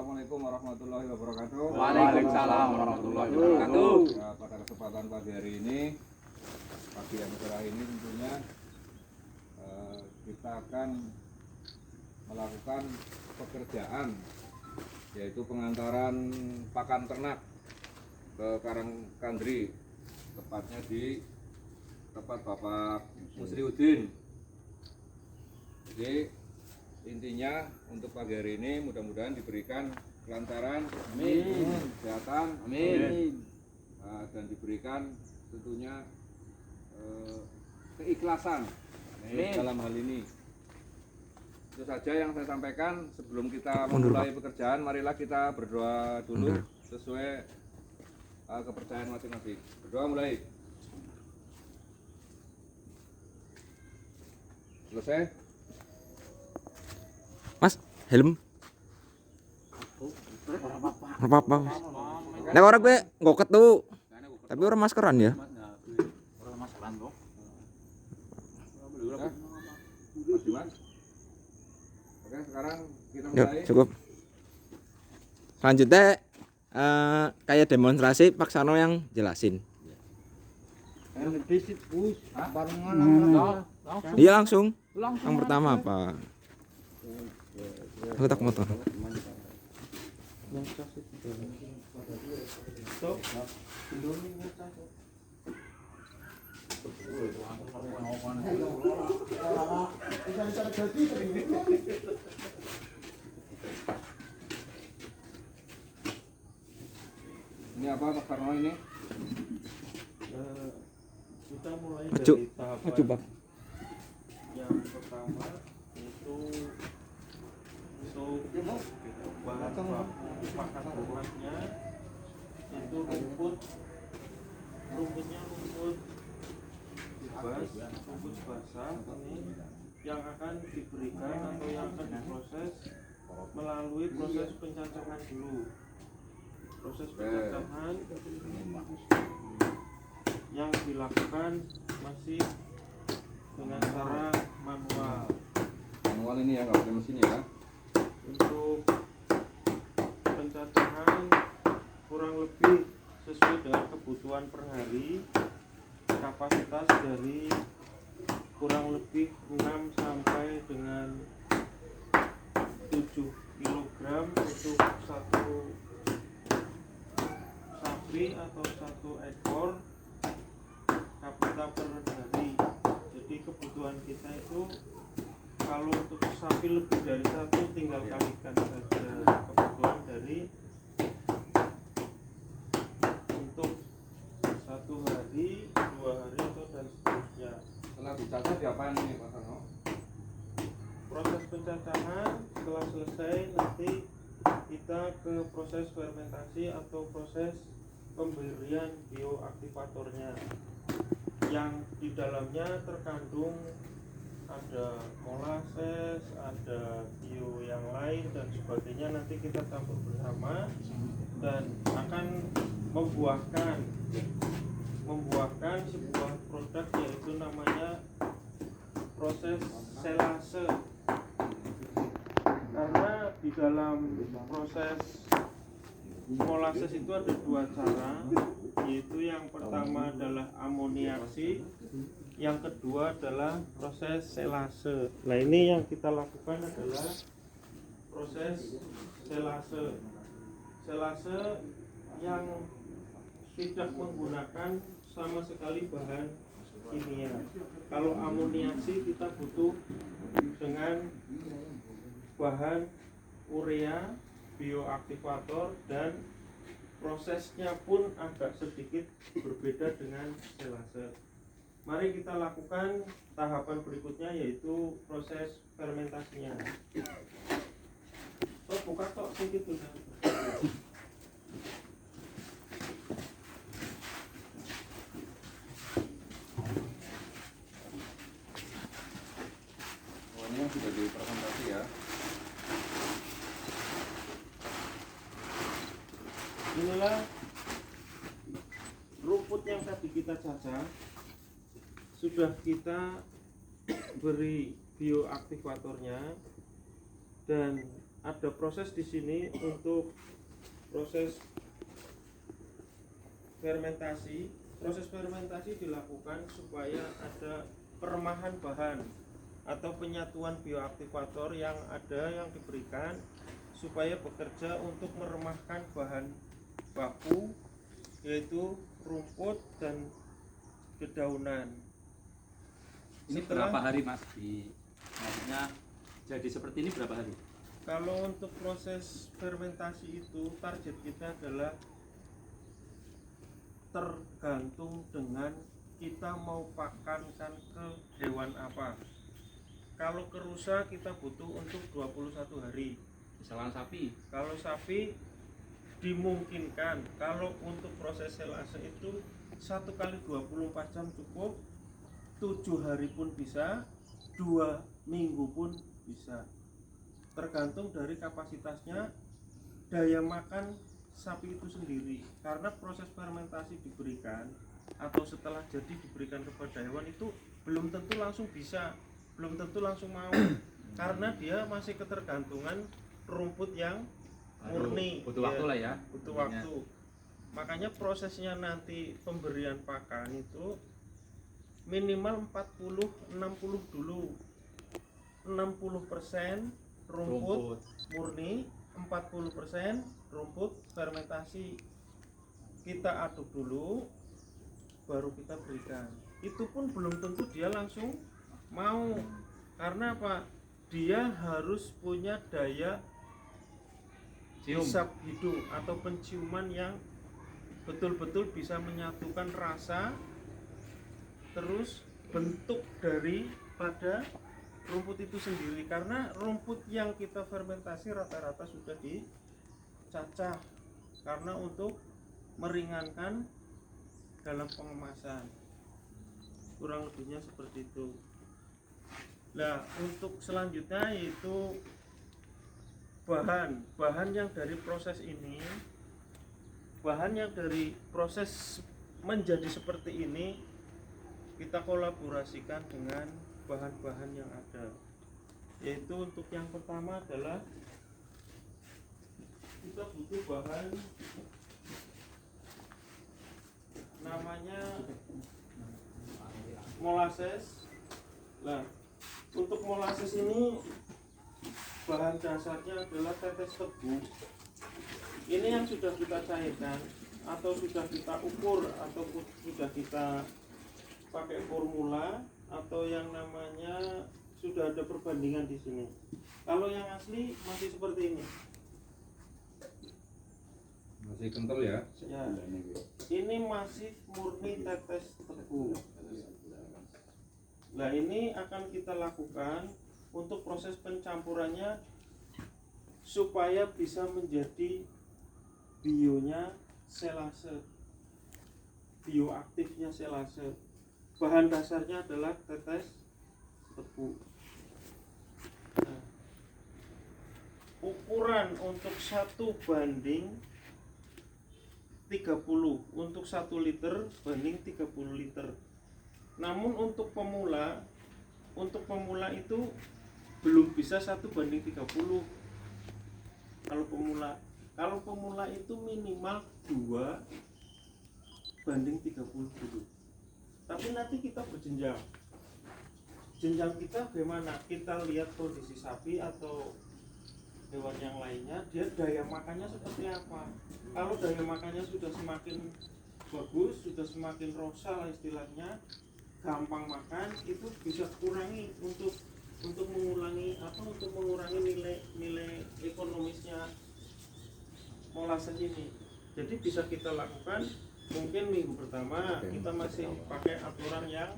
Assalamualaikum warahmatullahi wabarakatuh. Waalaikumsalam warahmatullahi wabarakatuh. Ya, pada kesempatan pagi hari ini, pagi yang cerah ini tentunya kita akan melakukan pekerjaan, yaitu pengantaran pakan ternak ke Karangkandri, tepatnya di tempat Bapak Musriuddin. Jadi intinya untuk pagi hari ini mudah-mudahan diberikan kelancaran, kesehatan, dan diberikan tentunya keikhlasan dalam hal ini. Itu saja yang saya sampaikan. Sebelum kita memulai pekerjaan, marilah kita berdoa dulu sesuai kepercayaan masing-masing. Berdoa mulai. Selesai. Mas, helm. Apa-apa. Nek orang gue ngoket tuh. Tapi orang maskeran ya. Orang maskeran tuh. Oke, sekarang kita Yuk, mulai. cukup. Selanjutnya kayak demonstrasi Pak Sano yang jelasin. Iya langsung. Yang pertama apa? Aku tak motor. Ini apa Pak Karno ini? Kita mulai Maju. dari tahapan Maju, Pak. yang pertama yaitu bahan baku pakan ternaknya itu rumputnya rumput bebas, rumput basah ini yang akan diberikan atau yang akan diproses melalui proses pencacahan dulu. Proses pencacahan yang dilakukan masih dengan cara manual. Manual ini ya, nggak pakai mesin ya. Untuk pencacahan kurang lebih sesuai dengan kebutuhan per hari, kapasitas dari kurang lebih 6 sampai dengan 7 kg untuk satu sapi atau satu ekor kapita per hari. Jadi kebutuhan kita itu kalau untuk sapi lebih dari satu tinggal kalikan saja kebutuhan dari untuk satu hari, 2 hari atau dan seterusnya. Setelah dicacat diapain ini Pak Karno? Proses pencacahan setelah selesai nanti kita ke proses fermentasi atau proses pemberian bioaktivatornya yang di dalamnya terkandung ada molases, ada bio yang lain dan sebagainya. Nanti kita campur bersama dan akan membuahkan sebuah produk yaitu namanya proses selase. Karena di dalam proses molases itu ada 2 cara, yaitu yang pertama adalah amoniaksi, yang kedua adalah proses selase. Nah ini yang kita lakukan adalah proses selase. Selase yang tidak menggunakan sama sekali bahan kimia. Kalau amoniaksi kita butuh dengan bahan urea, bioaktivator, dan prosesnya pun agak sedikit berbeda dengan selase. Mari kita lakukan tahapan berikutnya yaitu proses fermentasinya. Buka tok sedikit tuh. Oh, ini yang sudah difermentasi ya. Inilah rumput yang tadi kita cacah, sudah kita beri bioaktivatornya dan ada proses di sini untuk proses fermentasi. Proses fermentasi dilakukan supaya ada peremahan bahan atau penyatuan bioaktivator yang ada yang diberikan supaya bekerja untuk meremahkan bahan baku, yaitu rumput dan dedaunan. Ini berapa hari Mas maksudnya jadi seperti ini berapa hari? Kalau untuk proses fermentasi itu target kita adalah tergantung dengan kita mau pakankan ke hewan apa. Kalau ke rusa kita butuh untuk 21 hari. Misalnya sapi. Kalau sapi dimungkinkan. Kalau untuk proses selase itu 1 kali 24 jam cukup, 7 hari pun bisa, 2 minggu pun bisa. Tergantung dari kapasitasnya, daya makan sapi itu sendiri. Karena proses fermentasi diberikan atau setelah jadi diberikan kepada hewan itu belum tentu langsung bisa, belum tentu langsung mau, karena dia masih ketergantungan rumput yang murni. Butuh waktu lah ya. Butuh waktu. Makanya prosesnya nanti pemberian pakan itu minimal 40-60 dulu. 60% rumput murni, 40% rumput fermentasi. Kita aduk dulu baru kita berikan. Itu pun belum tentu dia langsung mau. Karena apa? Dia harus punya daya hisap hidung atau penciuman yang betul-betul bisa menyatukan rasa terus bentuk daripada rumput itu sendiri. Karena rumput yang kita fermentasi rata-rata sudah dicacah karena untuk meringankan dalam pengemasan. Kurang lebihnya seperti itu. Nah, untuk selanjutnya yaitu bahan yang dari proses ini, bahan yang dari proses menjadi seperti ini kita kolaborasikan dengan bahan-bahan yang ada. Yaitu untuk yang pertama adalah kita butuh bahan namanya molasses. Nah, untuk molasses ini bahan dasarnya adalah tetes tebu. Ini yang sudah kita cairkan atau sudah kita ukur atau sudah kita pakai formula atau yang namanya sudah ada perbandingan di sini. Kalau yang asli masih seperti ini. Masih kental ya? Ya. Ini masih murni tetes tebu. Nah, ini akan kita lakukan untuk proses pencampurannya supaya bisa menjadi bionya selase, bioaktifnya selase. Bahan dasarnya adalah tetes tebu. Nah, ukuran untuk 1:30 untuk 1 liter banding 30 liter. Namun untuk pemula itu belum bisa 1:30. Kalau pemula itu minimal 2:30 dulu. Tapi nanti kita berjenjang. Jenjang kita bagaimana? Kita lihat kondisi sapi atau hewan yang lainnya, dia daya makannya seperti apa. Kalau daya makannya sudah semakin bagus, sudah semakin rosa lah istilahnya, gampang makan, itu bisa kurangi untuk mengurangi nilai ekonomisnya molasses ini. Jadi bisa kita lakukan mungkin minggu pertama kita masih pakai aturan yang